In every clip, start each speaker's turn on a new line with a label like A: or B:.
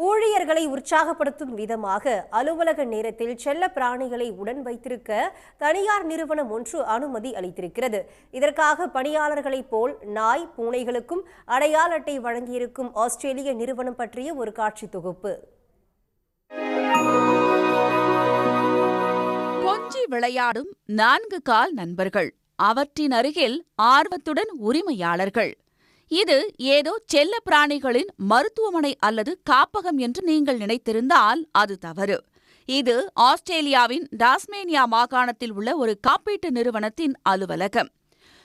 A: ஊழியர்களை உற்சாகப்படுத்தும் விதமாக அலுவலக நேரத்தில் செல்ல பிராணிகளை உடன் வைத்திருக்க தனியார் நிறுவனம் ஒன்று அனுமதி அளித்திருக்கிறது. இதற்காக பணியாளர்களைப் போல் நாய், பூனைகளுக்கும் அடையாள அட்டை வழங்கியிருக்கும் ஆஸ்திரேலிய நிறுவனம் பற்றிய ஒரு காட்சி தொகுப்பு.
B: கொஞ்சி விளையாடும் 4 கால் நண்பர்கள், அவற்றின் அருகில் ஆர்வத்துடன் உரிமையாளர்கள். இது ஏதோ செல்ல பிராணிகளின் மருத்துவமனை அல்லது காப்பகம் என்று நீங்கள் நினைத்திருந்தால் அது தவறு. இது ஆஸ்திரேலியாவின் டாஸ்மேனியா மாகாணத்தில் உள்ள ஒரு காப்பீட்டு நிறுவனத்தின் அலுவலகம்.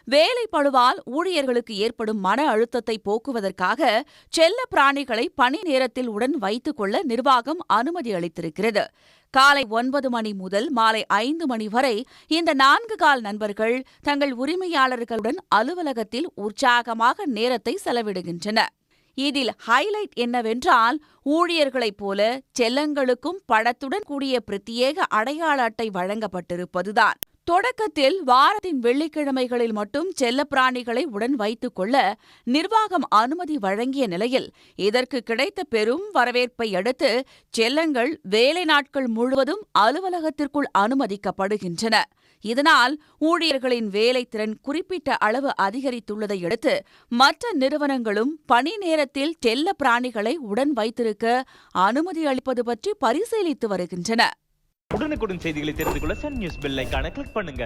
B: வேலைப்பளுவால் ஊழியர்களுக்கு ஏற்படும் மன அழுத்தத்தை போக்குவதற்காக செல்ல பிராணிகளை பணி நேரத்தில் உடன் வைத்துக் கொள்ள நிர்வாகம் அனுமதி அளித்திருக்கிறது. காலை 9 மணி முதல் மாலை 5 மணி வரை இந்த 4 கால் நண்பர்கள் தங்கள் உரிமையாளர்களுடன் அலுவலகத்தில் உற்சாகமாக நேரத்தை செலவிடுகின்றனர். இதில் ஹைலைட் என்னவென்றால், ஊழியர்களைப் போல செல்லங்களுக்கும் படத்துடன் கூடிய பிரத்யேக அடையாள அட்டை வழங்கப்பட்டிருப்பதுதான். தொடக்கத்தில் வாரத்தின் வெள்ளிக்கிழமைகளில் மட்டும் செல்லப்பிராணிகளை உடன் வைத்துக் கொள்ள நிர்வாகம் அனுமதி வழங்கிய நிலையில் இதற்கு கிடைத்த பெரும் வரவேற்பை அடுத்து செல்லங்கள் வேலை நாட்கள் முழுவதும் அலுவலகத்திற்குள் அனுமதிக்கப்படுகின்றன. இதனால் ஊழியர்களின் வேலைத்திறன் குறிப்பிட்ட அளவு அதிகரித்துள்ளதை அடுத்து மற்ற நிறுவனங்களும் பணி நேரத்தில் செல்ல பிராணிகளை உடன் வைத்திருக்க அனுமதி அளிப்பது பற்றி பரிசீலித்து வருகின்றன.
C: உடனுக்குடன் செய்திகளை தெரிந்து கொள்ள சன் நியூஸ் பெல் ஐகானை கிளிக் பண்ணுங்க.